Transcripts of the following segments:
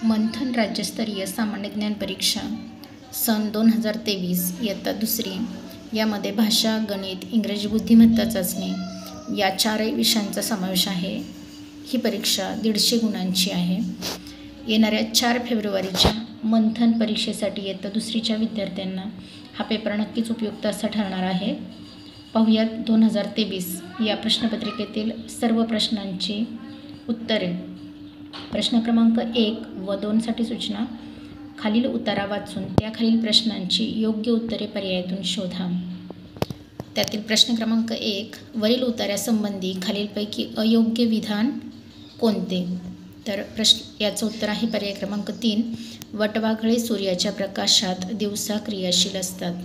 मंथन राज्यस्तरीय सामान्य ज्ञान परीक्षा सन 2023 इयत्ता दुसरी यामध्ये भाषा, गणित, इंग्रजी बुद्धिमत्ता चाचणी या चारही विषयांचा समावेश आहे. ही परीक्षा 150 गुणांची आहे. येणाऱ्या 4 फेब्रुवारीच्या मंथन परीक्षेसाठी इयत्ता दुसरीच्या विद्यार्थ्यांना हा पेपर नक्कीच उपयुक्त असा ठरणार आहे. पाहुयात 2023 या प्रश्नपत्रिकेतील सर्व प्रश्नांची उत्तरे. प्रश्न क्रमांक 1 व 2 साठी सूचना. खालील उतारा वाचून त्याखालील प्रश्नांची योग्य उत्तरे पर्यायातून शोधा. त्यातील प्रश्न क्रमांक 1 वरील उतार्यासंबंधी खालीलपैकी अयोग्य विधान कोणते? तर याचं उत्तर आहे पर्याय क्रमांक 3 वटवाघळे सूर्याच्या प्रकाशात दिवसा क्रियाशील असतात.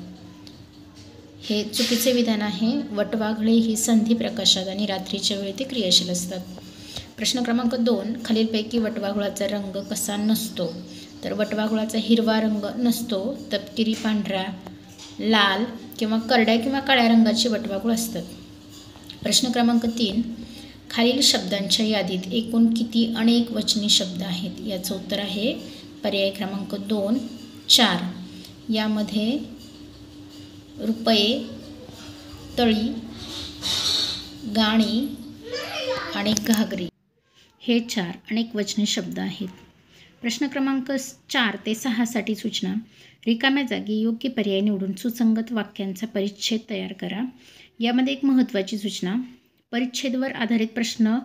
हे चुकीचे विधान आहे. वटवाघळे ही संधी प्रकाशात आणि रात्रीच्या वेळी ते क्रियाशील असतात. प्रश्न क्रमांक 2 खालीलपैकी वटवाघुळाचा रंग कसा नसतो? तर वटवाघुळाचा हिरवा रंग नसतो. तपकिरी पांढरा, लाल किंवा करड्या किंवा काळ्या रंगाचे वटवाघूळ असतात. प्रश्न क्रमांक 3 खालील शब्दांच्या यादीत एकूण किती अनेक वचनी शब्द आहेत? याचं उत्तर आहे पर्याय क्रमांक 2 4. यामध्ये रुपये, तळी, गाणी आणि घागरी हे 4 अनेक वचनी शब्द आहेत. प्रश्न क्रमांक 4 ते 6 साठी सूचना. रिकाम्या जागी योग्य पर्याय निवडून सुसंगत वाक्यांचा परिच्छेद तयार करा. यामध्ये एक महत्त्वाची सूचना. परिच्छेदवर आधारित प्रश्न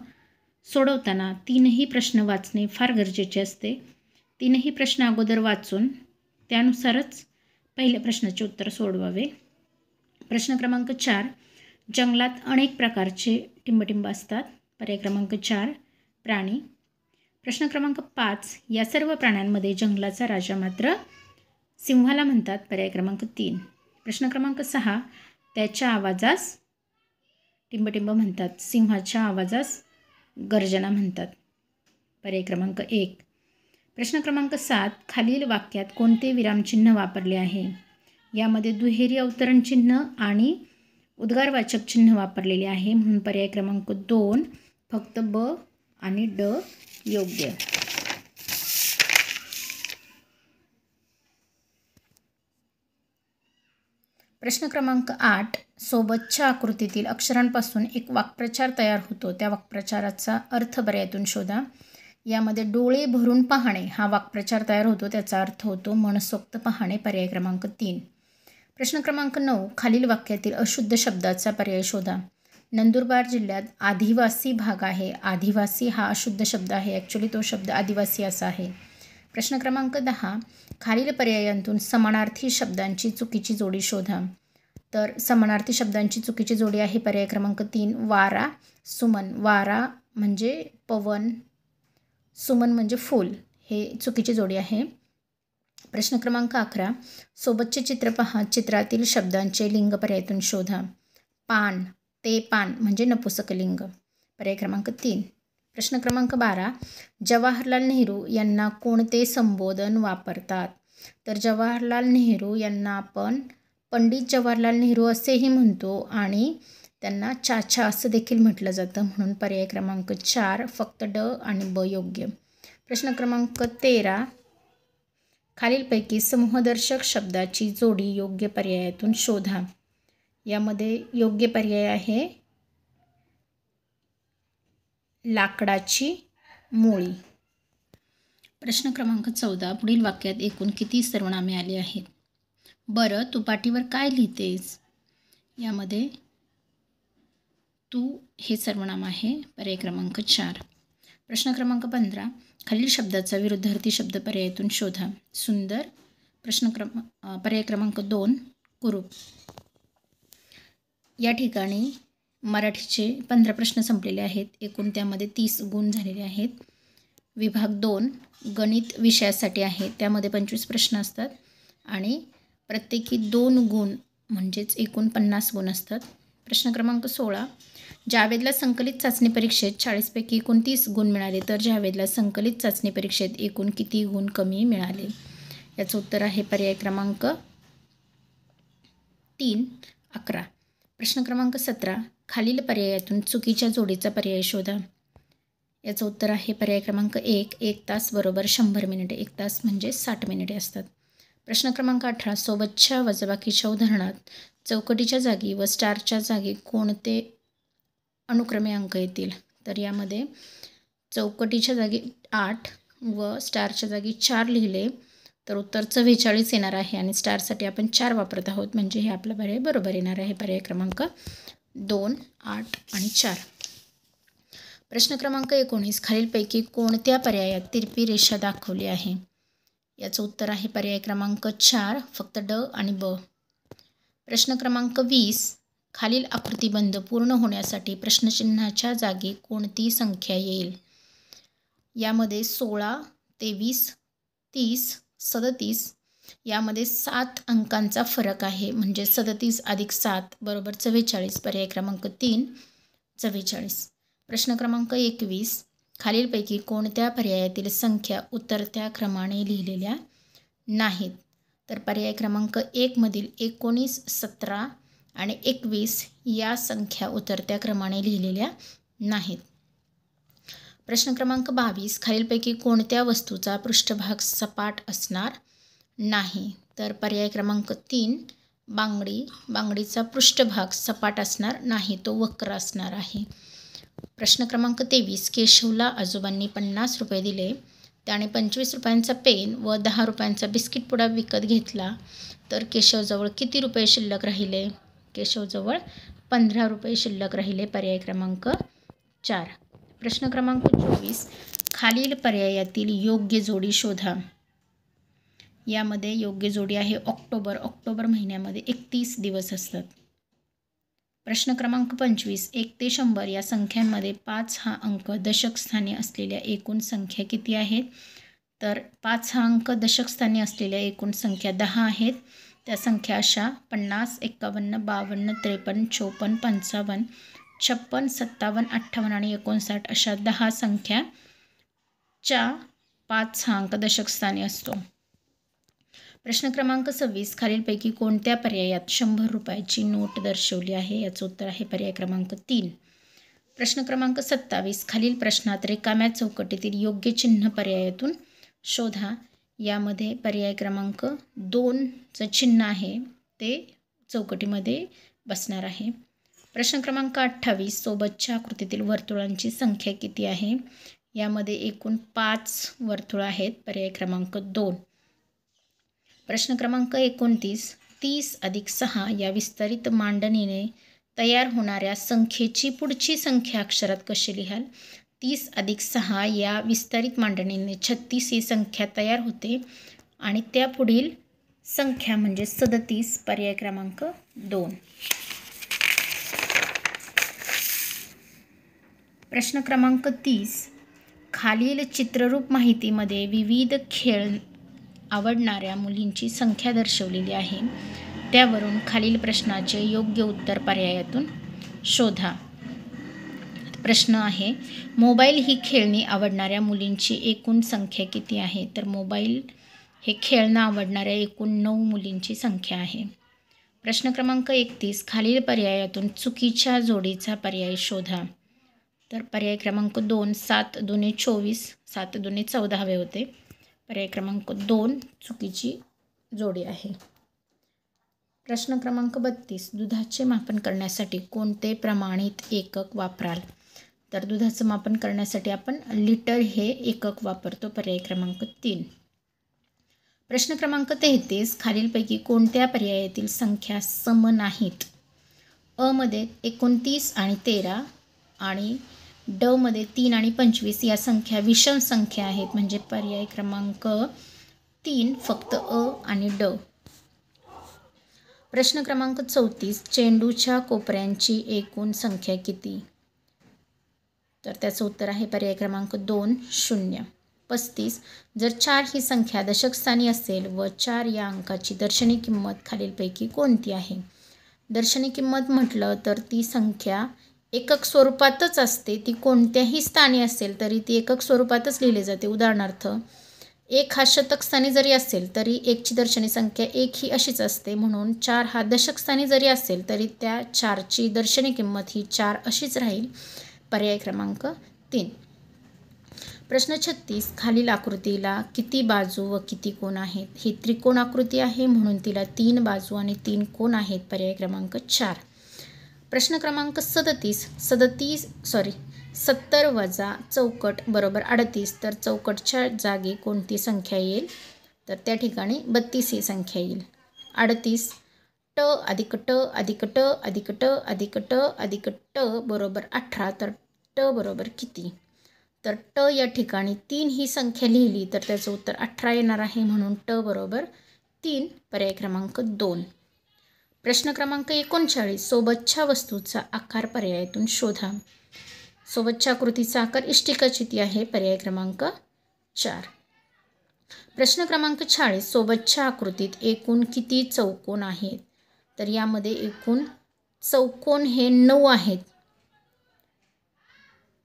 सोडवताना 3ही प्रश्न वाचणे फार गरजेचे असते. 3ही प्रश्न अगोदर वाचून त्यानुसारच पहिल्या प्रश्नाचे उत्तर सोडवावे. प्रश्न क्रमांक 4 जंगलात अनेक प्रकारचे टिंबटिंब असतात. पर्याय क्रमांक 4 प्राणी. प्रश्न क्रमांक 5 या सर्व प्राण्यांमध्ये जंगलाचा राजा मात्र सिंहाला म्हणतात. पर्याय क्रमांक 3. प्रश्न क्रमांक 6 त्याच्या आवाजास टिंबटिंब म्हणतात. सिंहाच्या आवाजास गर्जना म्हणतात. पर्याय क्रमांक 1. प्रश्न क्रमांक 7 खालील वाक्यात कोणते विरामचिन्ह वापरले आहे? यामध्ये दुहेरी अवतरण चिन्ह आणि उद्गारवाचक चिन्ह वापरलेले आहे, म्हणून पर्याय क्रमांक 2 फक्त ब आणि ड योग्य. प्रश्न क्रमांक 8 सोबतच्या आकृतीतील अक्षरांपासून एक वाक्प्रचार तयार होतो. त्या वाक्प्रचाराचा अर्थ पर्यायातून शोधा. यामध्ये डोळे भरून पाहणे हा वाक्प्रचार तयार होतो. त्याचा अर्थ होतो मनसोक्त पाहणे. पर्याय क्रमांक 3. प्रश्न क्रमांक 9 खालील वाक्यातील अशुद्ध शब्दाचा पर्याय शोधा. नंदुरबार जिल्ह्यात आदिवासी भाग आहे. आदिवासी हा अशुद्ध शब्द आहे. ॲक्च्युली तो शब्द आदिवासी असा आहे. प्रश्न क्रमांक 10 खालील पर्यायांतून समानार्थी शब्दांची चुकीची जोडी शोधा. तर समानार्थी शब्दांची चुकीची जोडी आहे पर्याय क्रमांक 3 वारा, सुमन. वारा म्हणजे पवन, सुमन म्हणजे फूल. हे चुकीची जोडी आहे. प्रश्न क्रमांक 11 सोबतचे चित्र पहा. चित्रातील शब्दांचे लिंग पर्यायातून शोधा. पान, ते पान म्हणजे नपुसकलिंग. पर्याय क्रमांक 3. प्रश्न क्रमांक 12 जवाहरलाल नेहरू यांना कोणते संबोधन वापरतात? तर जवाहरलाल नेहरू यांना आपण पंडित जवाहरलाल नेहरू असेही म्हणतो आणि त्यांना चाचा असं देखील म्हटलं जातं, म्हणून पर्याय क्रमांक 4 फक्त ड आणि ब योग्य. प्रश्न क्रमांक 13 खालीलपैकी समूहदर्शक शब्दाची जोडी योग्य पर्यायातून शोधा. यामध्ये योग्य पर्याय आहे लाकडाची मुळी. प्रश्न क्रमांक 14 पुढील वाक्यात एकूण किती सर्वनामे आली आहेत? बरं तू पाटीवर काय लिहितेस? यामध्ये तू हे सर्वनाम आहे. पर्याय क्रमांक 4. प्रश्न क्रमांक 15 खालील शब्दाचा विरुद्धार्थी शब्द पर्यायातून शोधा. सुंदर. पर्याय क्रमांक 2 कुरूप. या ठिकाणी मराठीचे 15 प्रश्न संपलेले आहेत. एकूण त्यामध्ये 30 गुण झालेले आहेत. विभाग 2 गणित विषयासाठी आहे. त्यामध्ये 25 प्रश्न असतात आणि प्रत्येकी 2 गुण म्हणजेच एकूण 50 गुण असतात. प्रश्न क्रमांक 16 जावेदला संकलित चाचणी परीक्षेत 40 पैकी एकूण 30 गुण मिळाले, तर जावेदला संकलित चाचणी परीक्षेत एकूण किती गुण कमी मिळाले? याचं उत्तर आहे पर्याय क्रमांक 3 11. प्रश्न क्रमांक 17 खालील पर्यायातून चुकीच्या जोडीचा पर्याय शोधा. याचं उत्तर आहे पर्याय क्रमांक 1, 1 तास बरोबर 100 मिनिटे. 1 तास म्हणजे 60 मिनिटे असतात. प्रश्न क्रमांक 18, सोबतच्या वजाबाकीच्या उदाहरणात चौकटीच्या जागी व स्टारच्या जागी कोणते अनुक्रमे अंक येतील? तर यामध्ये चौकटीच्या जागी 8 व स्टारच्या जागी 4 लिहिले तर उत्तर 44 येणार आहे आणि स्टारसाठी आपण 4 वापरत आहोत, म्हणजे हे आपला पर्याय बरोबर येणार आहे. पर्याय क्रमांक 2, 8 आणि 4. प्रश्न क्रमांक 19, खालीलपैकी कोणत्या पर्यायात तिरपी रेषा दाखवली आहे? याचं उत्तर आहे पर्याय क्रमांक 4, फक्त ड आणि ब. प्रश्न क्रमांक 20, खालील आकृतिबंध पूर्ण होण्यासाठी प्रश्नचिन्हाच्या जागी कोणती संख्या येईल? यामध्ये 16, 23, 30, 37 यामध्ये 7 अंकांचा फरक आहे, म्हणजे 37 अधिक 7 बरोबर 44. पर्याय क्रमांक 3, 44. प्रश्न क्रमांक 21, खालीलपैकी कोणत्या पर्यायातील संख्या उतरत्या क्रमाने लिहिलेल्या नाहीत? तर पर्याय क्रमांक 1 मधील 19, 17 आणि 21 या संख्या उतरत्या क्रमाने लिहिलेल्या नाहीत. प्रश्न क्रमांक 22, खालीलपैकी कोणत्या वस्तूचा पृष्ठभाग सपाट असणार नाही? तर पर्याय क्रमांक 3, बांगडी. बांगडीचा पृष्ठभाग सपाट असणार नाही, तो वक्र असणार आहे. प्रश्न क्रमांक 23, केशवला आजोबांनी 50 रुपये दिले. त्याने 25 रुपयांचा पेन व 10 रुपयांचा बिस्किट पुडा विकत घेतला, तर केशवजवळ किती रुपये शिल्लक राहिले? केशवजवळ 15 रुपये शिल्लक राहिले. पर्याय क्रमांक 4. प्रश्न क्रमांक 24, खालील पर्यायातील योग्य जोडी शोधा. यामध्ये योग्य जोडी आहे ऑक्टोबर. ऑक्टोबर महिन्यामध्ये 31 दिवस असतात. प्रश्न क्रमांक 25, 1 ते 100 या संख्यांमध्ये 5 हा अंक दशक स्थानी असलेल्या एकूण संख्या किती आहेत? तर 5 हा अंक दशक स्थानी असलेल्या एकूण संख्या 10 आहेत. त्या संख्या अशा 50, 51, 52, 53, 54, 55, 56, 57, 58 आणि 59 अशा 10 संख्याच्या 5 हा अंक दशक स्थानी असतो. प्रश्न क्रमांक 26, खालीलपैकी कोणत्या पर्यायात 100 रुपयाची नोट दर्शवली आहे? याचं उत्तर आहे पर्याय क्रमांक 3. प्रश्न क्रमांक 27, खालील प्रश्नात रिकाम्या चौकटीतील योग्य चिन्ह पर्यायातून शोधा. यामध्ये पर्याय क्रमांक 2चं चिन्ह आहे ते चौकटीमध्ये बसणार आहे. प्रश्न क्रमांक 28, सोबतच्या आकृतीतील वर्तुळांची संख्या किती आहे? यामध्ये एकूण 5 वर्तुळ आहेत. पर्याय क्रमांक 2. प्रश्न क्रमांक 29, 30 अधिक 6 या विस्तारित मांडणीने तयार होणाऱ्या संख्येची पुढची संख्या अक्षरात कशी लिहाल? 30 अधिक 6 या विस्तारित मांडणीने 36 ही संख्या तयार होते आणि त्या पुढील संख्या म्हणजे 37. पर्याय क्रमांक 2. प्रश्न क्रमांक 30, खालील चित्ररूप माहितीमध्ये विविध खेळ आवडणाऱ्या मुलींची संख्या दर्शवलेली आहे. त्यावरून खालील प्रश्नाचे योग्य उत्तर पर्यायातून शोधा. प्रश्न आहे, मोबाईल ही खेळणी आवडणाऱ्या मुलींची एकूण संख्या किती आहे? तर मोबाईल हे खेळणं आवडणाऱ्या एकूण 9 मुलींची संख्या आहे. प्रश्न क्रमांक 31, खालील पर्यायातून चुकीच्या जोडीचा पर्याय शोधा. तर पर्याय क्रमांक 2, 7 दुणे 24, 7 दुणे 14 हवे होते. पर्याय क्रमांक 2 चुकीची जोडी आहे. प्रश्न क्रमांक 32, दुधाचे मापन करण्यासाठी कोणते प्रमाणित एकक वापराल? तर दुधाचं मापन करण्यासाठी आपण लिटर हे एकक वापरतो. पर्याय क्रमांक 3. प्रश्न क्रमांक 33, खालीलपैकी कोणत्या पर्यायातील संख्या सम नाहीत? अ मध्ये 29 आणि 13 आणि ड मध्ये 3 आणि 25 या संख्या विषम संख्या आहेत, म्हणजे पर्याय क्रमांक 3 फक्त अ आणि ड. प्रश्न क्रमांक 34, चेंडूच्या कोपऱ्यांची एकूण संख्या किती? तर त्याचं उत्तर आहे पर्याय क्रमांक 2, 0. 35, जर 4 ही संख्या दशक स्थानी असेल व 4 या अंकाची दर्शनी किंमत खालीलपैकी कोणती आहे? दर्शनी किंमत म्हटलं तर ती संख्या एकक स्वरूपातच असते. ती कोणत्याही स्थानी असेल तरी ती एकक स्वरूपातच लिहिली जाते. उदाहरणार्थ 1 हा शतक स्थानी जरी असेल तरी 1ची दर्शनी संख्या 1 ही अशीच असते. म्हणून 4 हा दशक स्थानी जरी असेल तरी त्या 4ची दर्शनी किंमत ही 4 अशीच राहील. पर्याय क्रमांक 3. प्रश्न 36, खालील आकृतीला किती बाजू व किती कोण आहेत? ही त्रिकोण आकृती आहे म्हणून तिला 3 बाजू आणि 3 कोण आहेत. पर्याय क्रमांक 4. प्रश्न क्रमांक 70 वजा चौकट बरोबर 38, तर चौकटच्या जागी कोणती संख्या येईल? तर त्या ठिकाणी 32 ही संख्या येईल. 38 ट अधिक ट अधिक ट अधिक ट अधिक ट अधिक ट बरोबर 18, तर ट बरोबर किती? तर ट या ठिकाणी 3 ही संख्या लिहिली तर त्याचं उत्तर 18 येणार आहे, म्हणून ट बरोबर 3. पर्याय क्रमांक 2. प्रश्न क्रमांक 39, सोबतच्या वस्तूचा आकार पर्यायातून शोधा. सोबतच्या आकृतीचा आकार इष्टिकाचिती आहे. पर्याय क्रमांक 4. प्रश्न क्रमांक 40, सोबतच्या आकृतीत एकूण किती चौकोन आहेत? तर यामध्ये एकूण चौकोन हे 9 आहेत.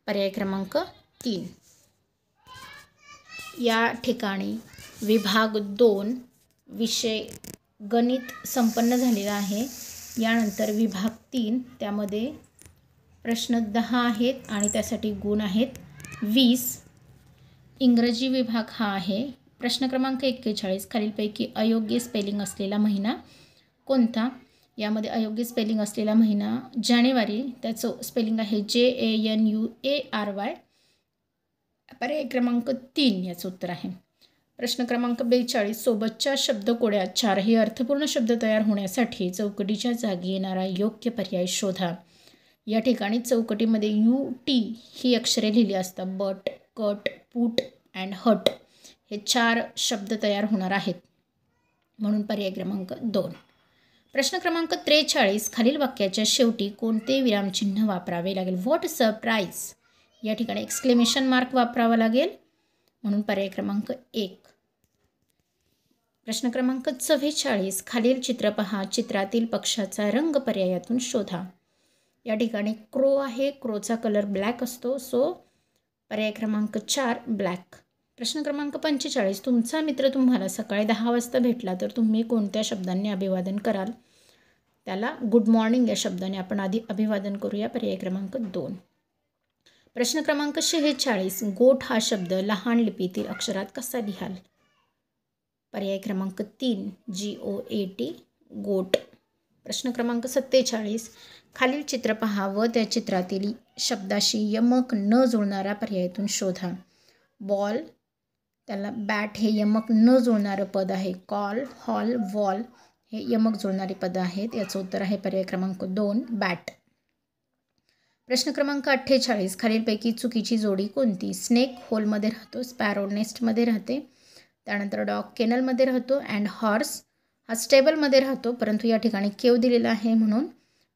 पर्याय क्रमांक 3. या ठिकाणी विभाग 2 विषय गणित संपन्न झालेला आहे. यानंतर विभाग 3 त्यामध्ये प्रश्न 10 आहेत आणि त्यासाठी गुण आहेत 20. इंग्रजी विभाग हा आहे. प्रश्न क्रमांक 41, खालीलपैकी अयोग्य स्पेलिंग असलेला महिना कोणता? यामध्ये अयोग्य स्पेलिंग असलेला महिना जानेवारी, त्याचं स्पेलिंग आहे JANUARY. पर्याय क्रमांक 3 याचं उत्तर आहे. प्रश्न क्रमांक 42, सोबतच्या शब्दकोड्यात 4ही अर्थपूर्ण शब्द तयार होण्यासाठी चौकटीच्या जागी येणारा योग्य पर्याय शोधा. या ठिकाणी चौकटीमध्ये UT ही अक्षरे लिहिली असतात. बट, कट, पुट अँड हट हे 4 शब्द तयार होणार आहेत, म्हणून पर्याय क्रमांक 2. प्रश्न क्रमांक 43, खालील वाक्याच्या शेवटी कोणते विरामचिन्ह वापरावे लागेल? व्हॉट सरप्राईज या ठिकाणी एक्सक्लेमेशन मार्क वापरावा लागेल, म्हणून पर्याय क्रमांक 1. प्रश्न क्रमांक 44, खालील चित्र पहा, चित्रातील पक्षाचा रंग पर्यायातून शोधा. या ठिकाणी क्रो आहे. क्रोचा कलर ब्लॅक असतो, सो पर्याय क्रमांक 4 ब्लॅक. प्रश्न क्रमांक 45, तुमचा मित्र तुम्हाला सकाळी 10 वाजता भेटला तर तुम्ही कोणत्या शब्दांनी अभिवादन कराल? त्याला गुड मॉर्निंग या शब्दाने आपण आधी अभिवादन करूया. पर्याय क्रमांक 2. प्रश्न क्रमांक 46, गोट हा शब्द लहान लिपीतील अक्षरात कसा लिहाल? पर्याय क्रमांक 3 GOAT गोट. प्रश्न क्रमांक 47, खालील चित्र पहा व त्या चित्रातील शब्दाशी यमक न जुळणारा पर्यायातून शोधा. बॉल, त्याला बॅट हे यमक न जुळणारं पद आहे. कॉल, हॉल, वॉल हे यमक जुळणारी पदं आहेत. याचं उत्तर आहे पर्याय क्रमांक 2 बॅट. प्रश्न क्रमांक 48, खालीलपैकी चुकीची जोडी कोणती? स्नेक होलमध्ये राहतो, स्पॅरो नेस्टमध्ये राहते, त्यानंतर डॉग केनलमध्ये राहतो अँड हॉर्स हा स्टेबलमध्ये राहतो, परंतु या ठिकाणी केव दिलेला आहे, म्हणून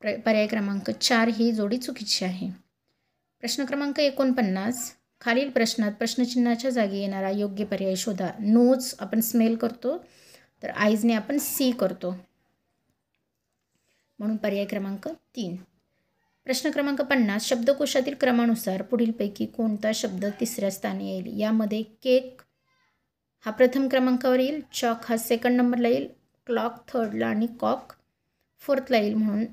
पर्याय क्रमांक 4 ही जोडी चुकीची आहे. प्रश्न क्रमांक 49, खालील प्रश्नात प्रश्नचिन्हाच्या जागी येणारा योग्य पर्याय शोधा. नोज आपण स्मेल करतो, तर आईजने आपण सी करतो, म्हणून पर्याय क्रमांक 3. प्रश्न क्रमांक 50, शब्दकोशातील क्रमानुसार पुढीलपैकी कोणता शब्द 3ऱ्या स्थानी येईल? यामध्ये केक हा प्रथम क्रमांकावर येईल, चॉक हा सेकंड नंबरला येईल, क्लॉक थर्डला आणि कॉक 4थला येईल, म्हणून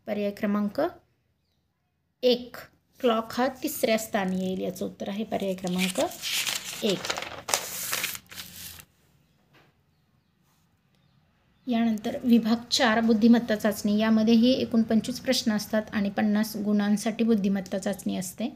पर्याय क्रमांक 1 क्लॉक हा 3ऱ्या स्थानी येईल. याचं उत्तर आहे पर्याय क्रमांक 1. यानंतर विभाग 4 बुद्धिमत्ता चाचणी. यामध्येही एकूण 25 प्रश्न असतात आणि 50 गुणांसाठी बुद्धिमत्ता चाचणी असते.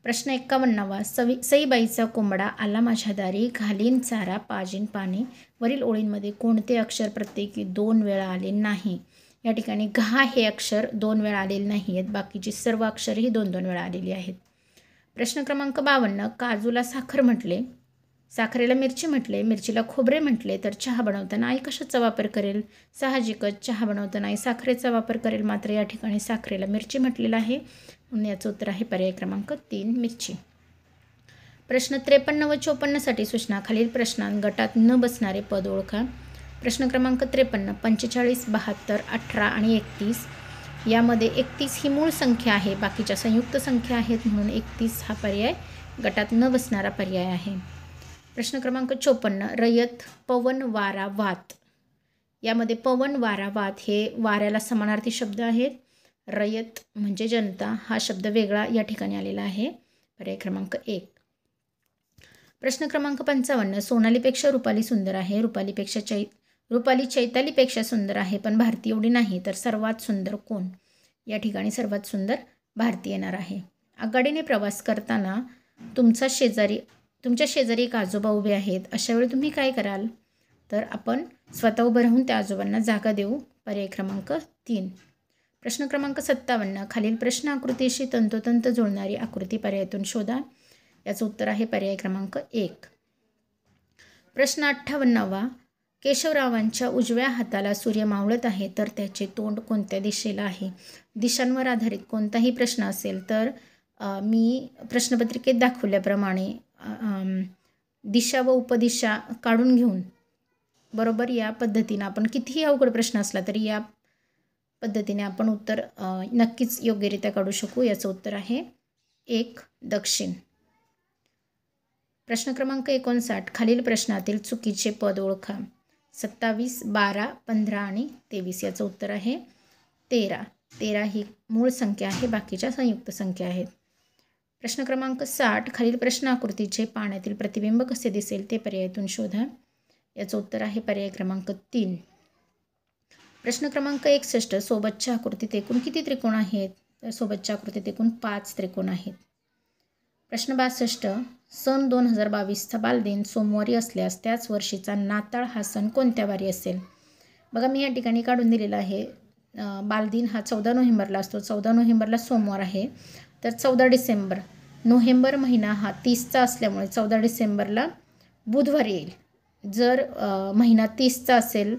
प्रश्न 51, सईबाईचा कोंबडा आला माझ्या दारी, घालीन चारा पाजीन पाणी. वरील ओळींमध्ये कोणते अक्षर प्रत्येकी 2 वेळा आले नाही? या ठिकाणी घा हे अक्षर 2 वेळा आलेले नाही आहेत, बाकीची सर्व अक्षरही 2-2 वेळा आलेली आहेत. प्रश्न क्रमांक 52, काजूला साखर म्हटले, साखरेला मिरची म्हटले, मिरचीला खोबरे म्हटले, तर चहा बनवताना आई कशाचा वापर करेल? साहजिकच चहा बनवताना आई साखरेचा वापर करेल, मात्र या ठिकाणी साखरेला मिरची म्हटलेलं आहे, म्हणून याचं उत्तर आहे पर्याय क्रमांक 3 मिरची. प्रश्न 53 व 54साठी सूचना. खालील प्रश्नांत गटात न बसणारे पद ओळखा. प्रश्न क्रमांक 53, 45, 72, 18 आणि 31. यामध्ये 31 ही मूळ संख्या आहे, बाकीच्या संयुक्त संख्या आहेत, म्हणून 31 हा पर्याय गटात न बसणारा पर्याय आहे. प्रश्न क्रमांक 54, रयत पवन वारा वात. यामध्ये पवन वारा वात हे वाऱ्याला समानार्थी शब्द आहेत. रयत म्हणजे जनता हा शब्द वेगळा या ठिकाणी आलेला आहे, पर्याय क्रमांक 1. प्रश्न क्रमांक 55, सोनालीपेक्षा रुपाली सुंदर आहे, रुपाली चैतालीपेक्षा सुंदर आहे, पण भारती एवढी नाही, तर सर्वात सुंदर कोण? या ठिकाणी सर्वात सुंदर भारती येणार आहे. आगगाडीने प्रवास करताना तुमच्या शेजारी एक आजोबा उभे आहेत. अशा वेळी तुम्ही काय कराल? तर आपण स्वतः उभं राहून त्या आजोबांना जागा देऊ. पर्याय क्रमांक 3. प्रश्न क्रमांक 57, खालील प्रश्न आकृतीशी तंतोतंत जुळणारी आकृती पर्यायातून शोधा. याचं उत्तर आहे पर्याय क्रमांक 1. प्रश्न 58, केशवरावांच्या उजव्या हाताला सूर्य मावळत आहे, तर त्याचे तोंड कोणत्या दिशेला आहे? दिशांवर आधारित कोणताही प्रश्न असेल तर मी प्रश्नपत्रिकेत दाखवल्याप्रमाणे दिशा व उपदिशा काढून घेऊन बरोबर या पद्धतीनं आपण कितीही अवघड प्रश्न असला तरी या पद्धतीने आपण उत्तर नक्कीच योग्यरित्या काढू शकू. याचं उत्तर आहे 1 दक्षिण. प्रश्न क्रमांक 59, खालील प्रश्नातील चुकीचे पद ओळखा. 27, 12, 15 आणि 23. याचं उत्तर आहे 13. 13 ही मूळ संख्या आहे, बाकीच्या संयुक्त संख्या आहेत. प्रश्न क्रमांक 60, खालील प्रश्न आकृतीचे पाण्यातील प्रतिबिंब कसे दिसेल ते पर्यायातून शोधा. याचं उत्तर आहे पर्याय क्रमांक 3. प्रश्न क्रमांक 61, सोबतच्या आकृतीत एकूण किती त्रिकोण आहेत? तर सोबतच्या आकृतीत एकूण 5 त्रिकोण आहेत. प्रश्न 62, सन 2022चा बालदिन सोमवारी असल्यास त्याच वर्षीचा नाताळ हा सण कोणत्या वारी असेल? बघा मी या ठिकाणी काढून दिलेला आहे. बालदिन हा 14 नोव्हेंबरला असतो. 14 नोव्हेंबरला सोमवार आहे, तर 14 डिसेंबर. नोव्हेंबर महिना हा 30चा असल्यामुळे 14 डिसेंबरला बुधवार येईल. जर महिना 30चा असेल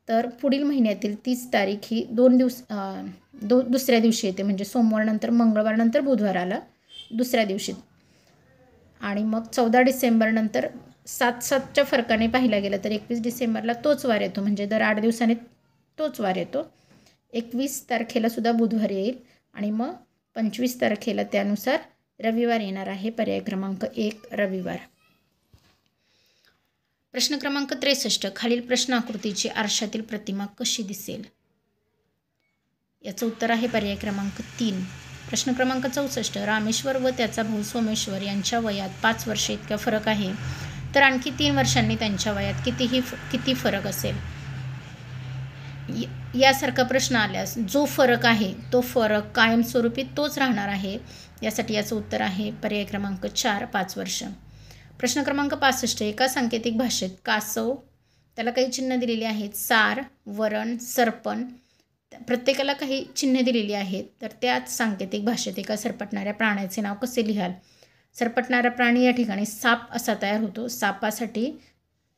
तर पुढील महिन्यातील 30 तारीख ही दुसऱ्या दिवशी येते, म्हणजे सोमवारनंतर मंगळवारनंतर बुधवार आला दुसऱ्या दिवशी. आणि मग 14 डिसेंबरनंतर 7-7च्या फरकाने पाहिला गेलं तर 21 डिसेंबरला तोच वार येतो, म्हणजे दर 8 दिवसांनी तोच वार येतो. 21 तारखेला सुद्धा बुधवार येईल आणि मग 25 तारखेला त्यानुसार रविवार येणार आहे. पर्याय क्रमांक 1 रविवार. प्रश्न क्रमांक 63, खालील प्रश्न आकृतीची आरशातील प्रतिमा कशी दिसेल? याचं उत्तर आहे पर्याय क्रमांक 3. प्रश्न क्रमांक 64, रामेश्वर व त्याचा भाऊ सोमेश्वर यांच्या वयात 5 वर्षे इतका फरक आहे, तर आणखी 3 वर्षांनी त्यांच्या वयात किती फरक असेल? यासारखा प्रश्न आल्यास जो फरक आहे तो फरक कायमस्वरूपी तोच राहणार आहे. यासाठी याचं उत्तर आहे पर्याय क्रमांक 4 5 वर्ष. प्रश्न क्रमांक 65, एका सांकेतिक भाषेत कासव, त्याला काही चिन्ह दिलेली आहेत, सार, वरण, सरपण, प्रत्येकाला काही चिन्ह दिलेली आहेत. तर त्याच सांकेतिक भाषेत एका सरपटणाऱ्या प्राण्याचे नाव कसे लिहाल? सरपटणारा प्राणी या ठिकाणी साप असा तयार होतो. सापासाठी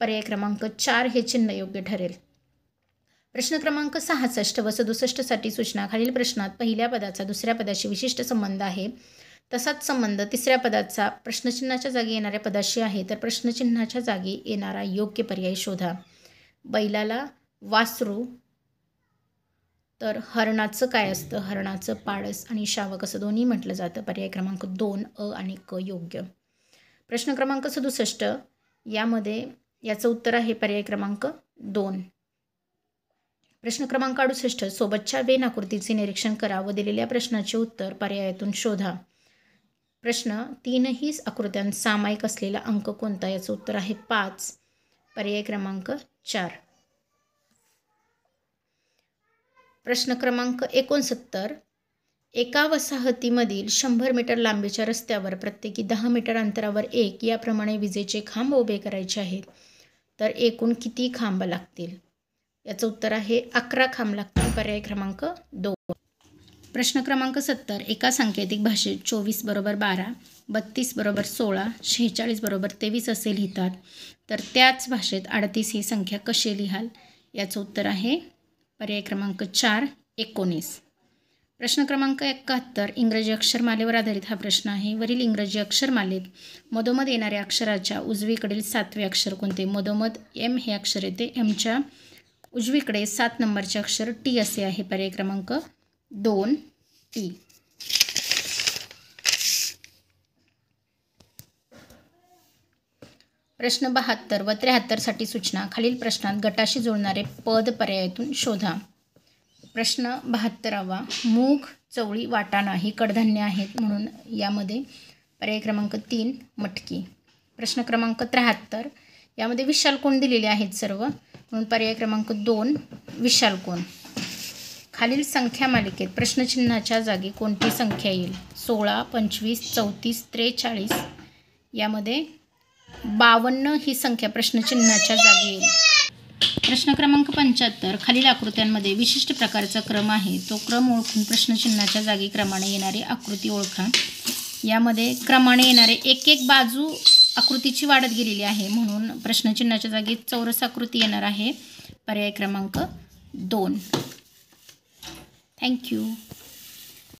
पर्याय क्रमांक 4 हे चिन्ह योग्य ठरेल. प्रश्न क्रमांक 66 व 67साठी सूचना. खालील प्रश्नात पहिल्या पदाचा दुसऱ्या पदाशी विशिष्ट संबंध आहे, तसाच संबंध तिसऱ्या पदाचा प्रश्नचिन्हाच्या जागी येणाऱ्या पदाशी आहे, तर प्रश्नचिन्हाच्या जागी येणारा योग्य पर्याय शोधा. बैलाला वासरू, तर हरणाचं काय असतं? हरणाचं पाडस आणि शावक असं दोन्ही म्हटलं जातं. पर्याय क्रमांक 2 अ आणि क योग्य. प्रश्न क्रमांक 67, याचं उत्तर आहे पर्याय क्रमांक 2. प्रश्न क्रमांक 68, सोबतच्या वेन आकृतीचे निरीक्षण करा व दिलेल्या प्रश्नाचे उत्तर पर्यायातून शोधा. प्रश्न, 3ही आकृत्यां सामायिक असलेला अंक कोणता? याचं उत्तर आहे 5. पर्याय क्रमांक 4. प्रश्न क्रमांक 69, एका वसाहतीमधील 100 मीटर लांबीच्या रस्त्यावर प्रत्येकी 10 मीटर अंतरावर एक याप्रमाणे विजेचे खांब उभे करायचे आहेत, तर एकूण किती खांब लागतील? याचं उत्तर आहे 11 खांब लागतील. पर्याय क्रमांक 2. प्रश्न क्रमांक 70, एका सांकेतिक भाषेत 24 = 12, 32 = 16, 46 = 23 असे लिहितात, तर त्याच भाषेत 38 ही संख्या कशी लिहाल? याचं उत्तर आहे पर्याय क्रमांक 4 19. प्रश्न क्रमांक 71, इंग्रजी अक्षरमालेवर आधारित हा प्रश्न आहे. वरील इंग्रजी अक्षरमालेत मधोमध येणाऱ्या अक्षराच्या उजवीकडील 7वे अक्षर कोणते? मधोमध एम हे अक्षर येते. एमच्या उजवीकडे 7 नंबरचे अक्षर टी असे आहे. पर्याय क्रमांक 2 टी. प्रश्न 72 व 73साठी सूचना. खालील प्रश्नात गटाशी जुळणारे पद पर्यायातून शोधा. प्रश्न 72वा, मूग, चवळी, वाटाणा ही कडधान्य आहेत, म्हणून यामध्ये पर्याय क्रमांक 3 मटकी. प्रश्न क्रमांक 73 यामध्ये विशाल कोण दिलेले आहेत सर्व, म्हणून पर्याय क्रमांक 2 विशाल कोण. खालील संख्या मालिकेत प्रश्नचिन्हाच्या जागी कोणती संख्या येईल. 16, 25, 34, 43 यामध्ये 52 ही संख्या प्रश्नचिन्हाच्या जागी येईल. प्रश्न क्रमांक 75 खालील आकृत्यांमध्ये विशिष्ट प्रकारचा क्रम आहे, तो क्रम ओळखून प्रश्नचिन्हाच्या जागी क्रमाने येणारी आकृती ओळखा. यामध्ये क्रमाने येणारे एक बाजू आकृतीची वाढत गेलेली आहे, म्हणून प्रश्नचिन्हाच्या जागी चौरस आकृती येणार आहे. पर्याय क्रमांक 2. थँक्यू.